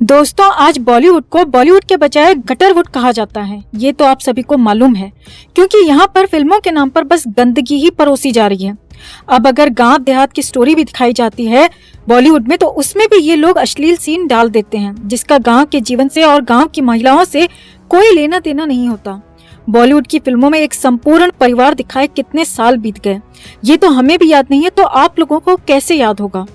दोस्तों, आज बॉलीवुड को बॉलीवुड के बजाय गटरवुड कहा जाता है। ये तो आप सभी को मालूम है, क्योंकि यहाँ पर फिल्मों के नाम पर बस गंदगी ही परोसी जा रही है। अब अगर गांव देहात की स्टोरी भी दिखाई जाती है बॉलीवुड में, तो उसमें भी ये लोग अश्लील सीन डाल देते हैं, जिसका गांव के जीवन से और गांव की महिलाओं से कोई लेना देना नहीं होता। बॉलीवुड की फिल्मों में एक संपूर्ण परिवार दिखाए कितने साल बीत गए, ये तो हमें भी याद नहीं है, तो आप लोगों को कैसे याद होगा।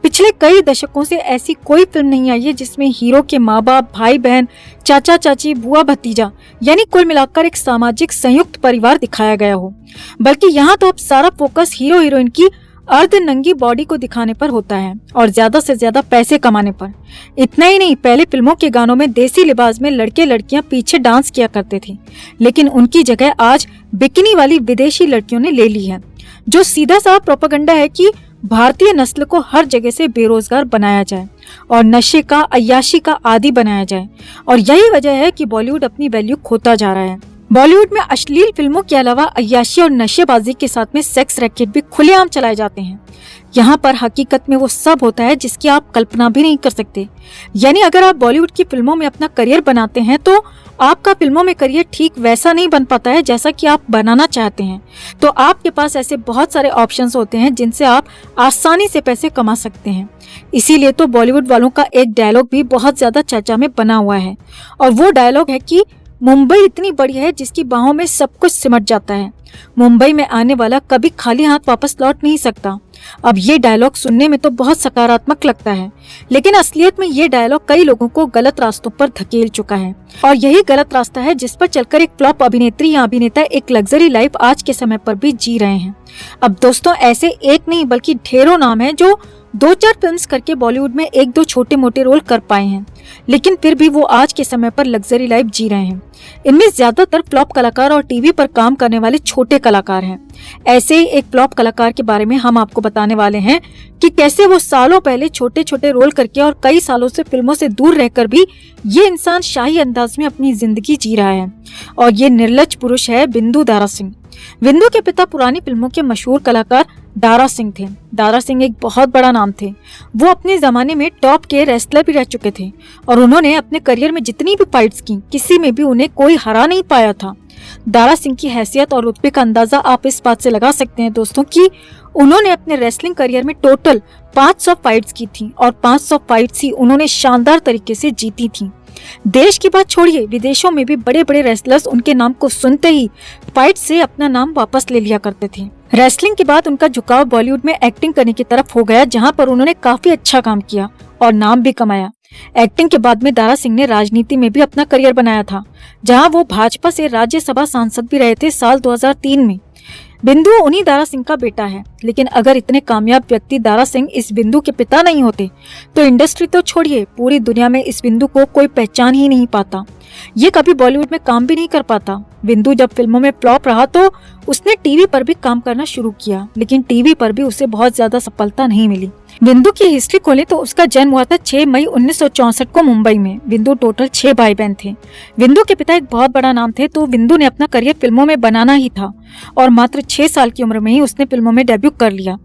पिछले कई दशकों से ऐसी कोई फिल्म नहीं आई है जिसमें हीरो के माँ बाप, भाई बहन, चाचा चाची, बुआ भतीजा, यानी कुल मिलाकर एक सामाजिक संयुक्त परिवार दिखाया गया हो। बल्कि यहाँ तो अब सारा फोकस हीरो हीरोइन की अर्ध नंगी बॉडी को दिखाने पर होता है और ज्यादा से ज्यादा पैसे कमाने पर। इतना ही नहीं, पहले फिल्मों के गानों में देसी लिबास में लड़के लड़कियां पीछे डांस किया करते थे, लेकिन उनकी जगह आज बिकिनी वाली विदेशी लड़कियों ने ले ली है, जो सीधा सा प्रोपेगेंडा है कि भारतीय नस्ल को हर जगह से बेरोजगार बनाया जाए और नशे का, अय्याशी का आदी बनाया जाए। और यही वजह है कि बॉलीवुड अपनी वैल्यू खोता जा रहा है। बॉलीवुड में अश्लील फिल्मों के अलावा अय्याशी और नशेबाजी के साथ में सेक्स रैकेट भी खुलेआम चलाए जाते हैं। यहाँ पर हकीकत में वो सब होता है जिसकी आप कल्पना भी नहीं कर सकते। यानी अगर आप बॉलीवुड की फिल्मों में अपना करियर बनाते हैं, तो आपका फिल्मों में करियर ठीक वैसा नहीं बन पाता है जैसा कि आप बनाना चाहते हैं। तो आपके पास ऐसे बहुत सारे ऑप्शंस होते हैं जिनसे आप आसानी से पैसे कमा सकते हैं। इसीलिए तो बॉलीवुड वालों का एक डायलॉग भी बहुत ज्यादा चर्चा में बना हुआ है, और वो डायलॉग है कि मुंबई इतनी बड़ी है जिसकी बाहों में सब कुछ सिमट जाता है। मुंबई में आने वाला कभी खाली हाथ वापस लौट नहीं सकता। अब ये डायलॉग सुनने में तो बहुत सकारात्मक लगता है, लेकिन असलियत में ये डायलॉग कई लोगों को गलत रास्तों पर धकेल चुका है, और यही गलत रास्ता है जिस पर चलकर एक फ्लॉप अभिनेत्री या अभिनेता एक लग्जरी लाइफ आज के समय पर भी जी रहे हैं। अब दोस्तों, ऐसे एक नहीं बल्कि ढेरों नाम हैं जो 2-4 फिल्म्स करके बॉलीवुड में 1-2 छोटे मोटे रोल कर पाए हैं, लेकिन फिर भी वो आज के समय पर लग्जरी लाइफ जी रहे हैं। इनमें ज्यादातर फ्लॉप कलाकार और टीवी पर काम करने वाले छोटे कलाकार हैं। ऐसे ही एक फ्लॉप कलाकार के बारे में हम आपको बताने वाले हैं कि कैसे वो सालों पहले छोटे छोटे रोल करके और कई सालों से फिल्मों से दूर रहकर भी ये इंसान शाही अंदाज में अपनी जिंदगी जी रहा है। और ये निर्लज पुरुष है बिंदु दारा सिंह। बिंदु के पिता पुरानी फिल्मों के मशहूर कलाकार दारा सिंह थे। दारा सिंह एक बहुत बड़ा नाम थे। वो अपने जमाने में टॉप के रेसलर भी रह चुके थे, और उन्होंने अपने करियर में जितनी भी फाइट्स की, किसी में भी उन्हें कोई हरा नहीं पाया था। दारा सिंह की हैसियत और रुतबे का अंदाजा आप इस बात से लगा सकते हैं दोस्तों कि उन्होंने अपने रेसलिंग करियर में टोटल 500 फाइट्स की थी, और 500 फाइट्स ही उन्होंने शानदार तरीके से जीती थी। देश की बात छोड़िए, विदेशों में भी बड़े बड़े रेसलर्स उनके नाम को सुनते ही फाइट से अपना नाम वापस ले लिया करते थे। रेसलिंग के बाद उनका झुकाव बॉलीवुड में एक्टिंग करने की तरफ हो गया, जहां पर उन्होंने काफी अच्छा काम किया और नाम भी कमाया। एक्टिंग के बाद में दारा सिंह ने राजनीति में भी अपना करियर बनाया था, जहां वो भाजपा से राज्यसभा सांसद भी रहे थे साल 2003 में। बिंदु उन्हीं दारा सिंह का बेटा है, लेकिन अगर इतने कामयाब व्यक्ति दारा सिंह इस बिंदु के पिता नहीं होते, तो इंडस्ट्री तो छोड़िए, पूरी दुनिया में इस बिंदु को कोई पहचान ही नहीं पाता। ये कभी बॉलीवुड में काम भी नहीं कर पाता। बिंदु जब फिल्मों में फ्लॉप रहा तो उसने टीवी पर भी काम करना शुरू किया, लेकिन टीवी पर भी उसे बहुत ज्यादा सफलता नहीं मिली। बिंदु की हिस्ट्री खोले तो उसका जन्म हुआ था 6 मई 1964 को मुंबई में। बिंदु टोटल 6 भाई बहन थे। बिंदु के पिता एक बहुत बड़ा नाम थे, तो बिंदु ने अपना करियर फिल्मों में बनाना ही था, और मात्र 6 साल की उम्र में ही उसने फिल्मों में डेब्यू कर लिया।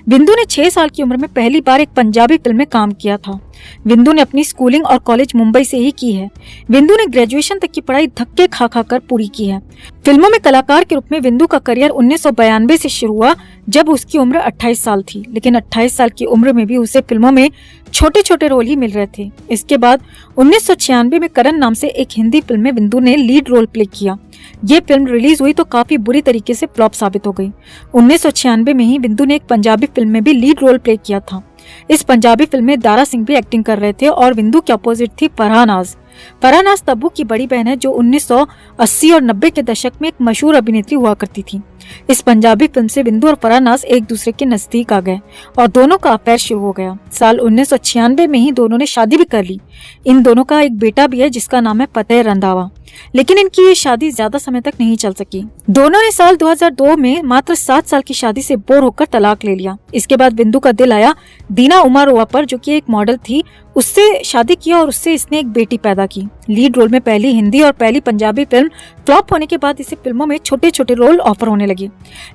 बिंदु ने 6 साल की उम्र में पहली बार एक पंजाबी फिल्म में काम किया था। बिंदु ने अपनी स्कूलिंग और कॉलेज मुंबई से ही की है। बिंदु ने ग्रेजुएशन तक की पढ़ाई धक्के खा खा कर पूरी की है। फिल्मों में कलाकार के रूप में बिंदु का करियर 1992 से शुरू हुआ, जब उसकी उम्र 28 साल थी, लेकिन 28 साल की उम्र में भी उसे फिल्मों में छोटे छोटे रोल ही मिल रहे थे। इसके बाद 1996 में करण नाम से एक हिंदी फिल्म में बिंदु ने लीड रोल प्ले किया। ये फिल्म रिलीज हुई तो काफी बुरी तरीके से फ्लॉप साबित हो गई। 1996 में ही बिंदु ने एक पंजाबी फिल्म में भी लीड रोल प्ले किया था। इस पंजाबी फिल्म में दारा सिंह भी एक्टिंग कर रहे थे, और बिंदु के अपोजिट थी फरहान नाज। फरहान नाज तब्बू की बड़ी बहन है, जो 1980 और 90 के दशक में एक मशहूर अभिनेत्री हुआ करती थी। इस पंजाबी फिल्म से बिंदु और फरहान नाज एक दूसरे के नजदीक आ गए, और दोनों का अफेयर शुरू हो गया। साल 1996 में ही दोनों ने शादी भी कर ली। इन दोनों का एक बेटा भी है, जिसका नाम है फतेह रंधावा, लेकिन इनकी ये शादी ज्यादा समय तक नहीं चल सकी। दोनों ने साल 2002 में मात्र 7 साल की शादी से बोर होकर तलाक ले लिया। इसके बाद बिंदु का दिल आया दीना उमारोवा पर, जो कि एक मॉडल थी। उससे शादी की और उससे इसने एक बेटी पैदा की। लीड रोल में पहली हिंदी और पहली पंजाबी फिल्म फ्लॉप होने के बाद इसे फिल्मों में छोटे छोटे रोल ऑफर होने लगे।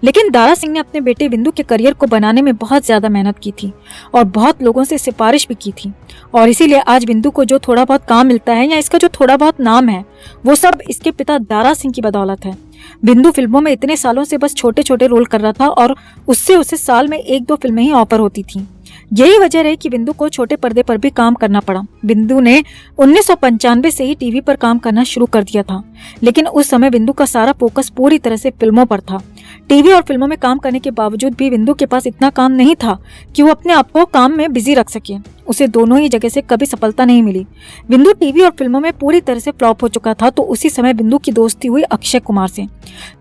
लेकिन दारा सिंह ने अपने बेटे बिंदु के करियर को बनाने में बहुत ज्यादा मेहनत की थी और बहुत लोगों से सिफारिश भी की थी, और इसीलिए आज बिंदु को जो थोड़ा बहुत काम मिलता है या इसका जो थोड़ा बहुत नाम है वो सब इसके पिता दारा सिंह की बदौलत है। बिंदु फिल्मों में इतने सालों से बस छोटे छोटे रोल कर रहा था और उससे उसे साल में 1-2 फिल्में ही ऑफर होती थी। यही वजह रही कि बिंदु को छोटे पर्दे पर भी काम करना पड़ा। बिंदु ने 1995 से ही टीवी पर काम करना शुरू कर दिया था, लेकिन उस समय बिंदु का सारा फोकस पूरी तरह से फिल्मों पर था। टीवी और फिल्मों में काम करने के बावजूद भी बिंदु के पास इतना काम नहीं था कि वो अपने आप को काम में बिजी रख सके। उसे दोनों ही जगह से कभी सफलता नहीं मिली। बिंदु टीवी और फिल्मों में पूरी तरह से फ्लॉप हो चुका था, तो उसी समय बिंदु की दोस्ती हुई अक्षय कुमार से।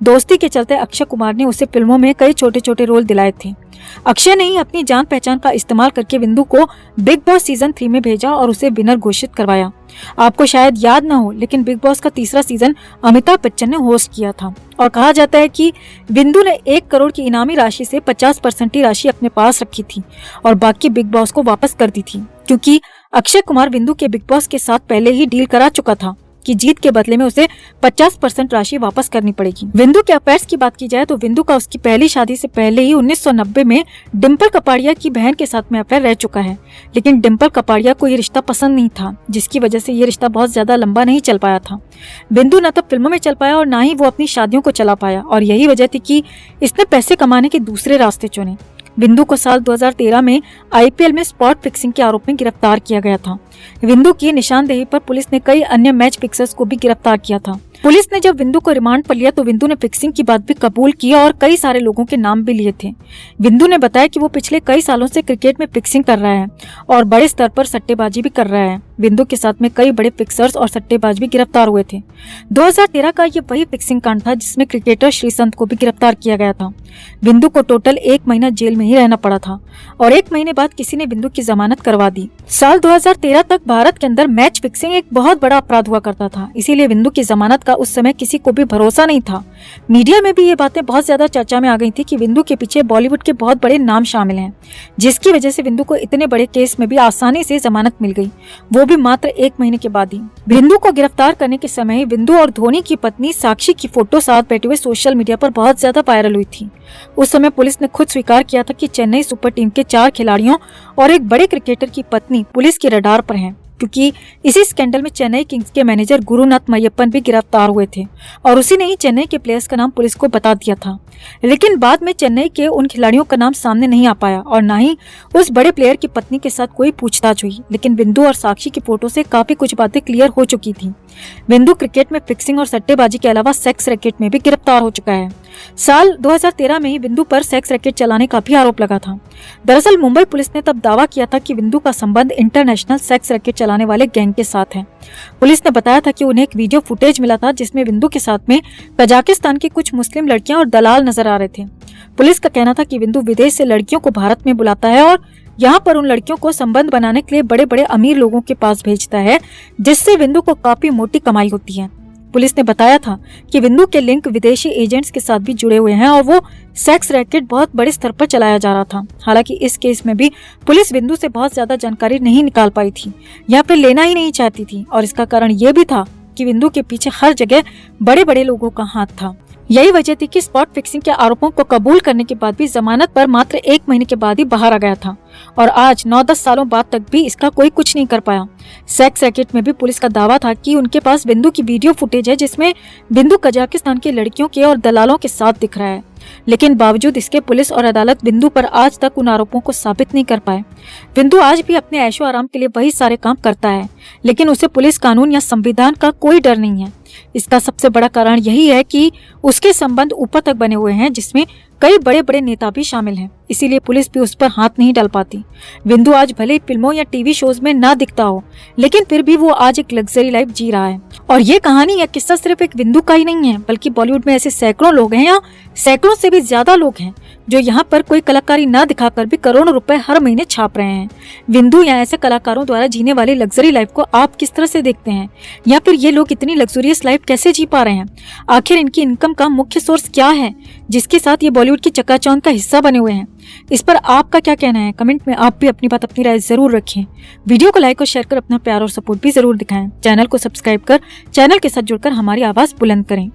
दोस्ती के चलते अक्षय कुमार ने उसे फिल्मों में कई छोटे छोटे रोल दिलाए थे। अक्षय ने ही अपनी जान पहचान का इस्तेमाल करके बिंदु को बिग बॉस सीजन 3 में भेजा और उसे विनर घोषित करवाया। आपको शायद याद न हो, लेकिन बिग बॉस का तीसरा सीजन अमिताभ बच्चन ने होस्ट किया था और कहा जाता है कि बिंदु ने 1 करोड़ की इनामी राशि से 50% की राशि अपने पास रखी थी और बाकी बिग बॉस को वापस कर दी थी, क्योंकि अक्षय कुमार बिंदु के बिग बॉस के साथ पहले ही डील करा चुका था कि जीत के बदले में उसे 50% राशि वापस करनी पड़ेगी। बिंदु के अफेयर्स की बात की जाए तो बिंदु का उसकी पहली शादी से पहले ही 1990 में डिम्पल कपाड़िया की बहन के साथ में अफेयर रह चुका है, लेकिन डिम्पल कपाड़िया को ये रिश्ता पसंद नहीं था, जिसकी वजह से ये रिश्ता बहुत ज्यादा लंबा नहीं चल पाया था। बिंदु न तो फिल्मों में चल पाया और न ही वो अपनी शादियों को चला पाया, और यही वजह थी कि इसने पैसे कमाने के दूसरे रास्ते चुने। बिंदु को साल 2013 में आईपीएल में स्पॉट फिक्सिंग के आरोप में गिरफ्तार किया गया था। बिंदु की निशानदेही पर पुलिस ने कई अन्य मैच फिक्सर्स को भी गिरफ्तार किया था। पुलिस ने जब बिंदु को रिमांड पर लिया तो बिंदु ने फिक्सिंग की बात भी कबूल की और कई सारे लोगों के नाम भी लिए थे। बिंदु ने बताया कि वो पिछले कई सालों से क्रिकेट में फिक्सिंग कर रहा है और बड़े स्तर पर सट्टेबाजी भी कर रहा है। बिंदु के साथ में कई बड़े फिक्सर्स और सट्टेबाज भी गिरफ्तार हुए थे। 2013 का ये वही फिक्सिंग कांड था जिसमें क्रिकेटर श्रीसंत को भी गिरफ्तार किया गया था। बिंदु को टोटल 1 महीना जेल में ही रहना पड़ा था और 1 महीने बाद किसी ने बिंदु की जमानत करवा दी। साल 2013 तक भारत के अंदर मैच फिक्सिंग एक बहुत बड़ा अपराध हुआ करता था, इसीलिए बिंदु की जमानत का उस समय किसी को भी भरोसा नहीं था। मीडिया में भी ये बातें बहुत ज्यादा चर्चा में आ गई थी कि बिंदु के पीछे बॉलीवुड के बहुत बड़े नाम शामिल हैं, जिसकी वजह से बिंदु को इतने बड़े केस में भी आसानी से जमानत मिल गई, वो भी मात्र 1 महीने के बाद ही। बिंदु को गिरफ्तार करने के समय बिंदु और धोनी की पत्नी साक्षी की फोटो साथ बैठे हुए सोशल मीडिया पर बहुत ज्यादा वायरल हुई थी। उस समय पुलिस ने खुद स्वीकार किया था कि चेन्नई सुपर टीम के 4 खिलाड़ियों और एक बड़े क्रिकेटर की पत्नी पुलिस के रडार पर हैं, क्योंकि इसी स्कैंडल में चेन्नई किंग्स के मैनेजर गुरुनाथ मय्यप्पन भी गिरफ्तार हुए थे और उसी ने ही चेन्नई के प्लेयर्स का नाम पुलिस को बता दिया था। लेकिन बाद में चेन्नई के उन खिलाड़ियों का नाम सामने नहीं आ पाया और न ही उस बड़े प्लेयर की पत्नी के साथ कोई पूछताछ हुई, लेकिन बिंदु और साक्षी की फोटो से काफी कुछ बातें क्लियर हो चुकी थी। बिंदु क्रिकेट में फिक्सिंग और सट्टेबाजी के अलावा सेक्स रैकेट में भी गिरफ्तार हो चुका है। साल 2013 में ही बिंदु पर सेक्स रैकेट चलाने का भी आरोप लगा था। दरअसल मुंबई पुलिस ने तब दावा किया था कि बिंदु का संबंध इंटरनेशनल सेक्स रैकेट चलाने वाले गैंग के साथ है। पुलिस ने बताया था कि उन्हें एक वीडियो फुटेज मिला था जिसमें बिंदु के साथ में कजाकिस्तान की कुछ मुस्लिम लड़कियां और दलाल नजर आ रहे थे। पुलिस का कहना था कि बिंदु विदेश से लड़कियों को भारत में बुलाता है और यहाँ पर उन लड़कियों को संबंध बनाने के लिए बड़े बड़े अमीर लोगों के पास भेजता है, जिससे बिंदु को काफी मोटी कमाई होती है। पुलिस ने बताया था कि बिंदु के लिंक विदेशी एजेंट्स के साथ भी जुड़े हुए हैं और वो सेक्स रैकेट बहुत बड़े स्तर पर चलाया जा रहा था। हालांकि इस केस में भी पुलिस बिंदु से बहुत ज्यादा जानकारी नहीं निकाल पाई थी या फिर लेना ही नहीं चाहती थी, और इसका कारण ये भी था कि बिंदु के पीछे हर जगह बड़े बड़े लोगों का हाथ था। यही वजह थी कि स्पॉट फिक्सिंग के आरोपों को कबूल करने के बाद भी जमानत पर मात्र 1 महीने के बाद ही बाहर आ गया था और आज 9-10 सालों बाद तक भी इसका कोई कुछ नहीं कर पाया। सेक्स रैकेट में भी पुलिस का दावा था कि उनके पास बिंदु की वीडियो फुटेज है जिसमें बिंदु कजाकिस्तान के लड़कियों के और दलालों के साथ दिख रहा है, लेकिन बावजूद इसके पुलिस और अदालत बिंदु पर आज तक उन आरोपों को साबित नहीं कर पाए। बिंदु आज भी अपने ऐशो आराम के लिए वही सारे काम करता है, लेकिन उसे पुलिस, कानून या संविधान का कोई डर नहीं है। इसका सबसे बड़ा कारण यही है कि उसके संबंध ऊपर तक बने हुए हैं, जिसमें कई बड़े बड़े नेता भी शामिल हैं, इसीलिए पुलिस भी उस पर हाथ नहीं डाल पाती। बिंदु आज भले ही फिल्मों या टीवी शोज में ना दिखता हो, लेकिन फिर भी वो आज एक लग्जरी लाइफ जी रहा है। और ये कहानी या किस्सा सिर्फ एक बिंदु का ही नहीं है, बल्कि बॉलीवुड में ऐसे सैकड़ों लोग हैं या सैकड़ों से भी ज्यादा लोग हैं जो यहाँ पर कोई कलाकारी ना दिखाकर भी करोड़ों रुपए हर महीने छाप रहे हैं। बिंदु या ऐसे कलाकारों द्वारा जीने वाली लग्जरी लाइफ को आप किस तरह से देखते हैं, या फिर ये लोग इतनी लग्जरियस लाइफ कैसे जी पा रहे हैं? आखिर इनकी इनकम का मुख्य सोर्स क्या है जिसके साथ ये बॉलीवुड की चकाचौंध का हिस्सा बने हुए हैं? इस पर आपका क्या कहना है? कमेंट में आप भी अपनी बात, अपनी राय जरूर रखें। वीडियो को लाइक और शेयर कर अपना प्यार और सपोर्ट भी जरूर दिखाएं। चैनल को सब्सक्राइब कर चैनल के साथ जुड़कर हमारी आवाज बुलंद करें।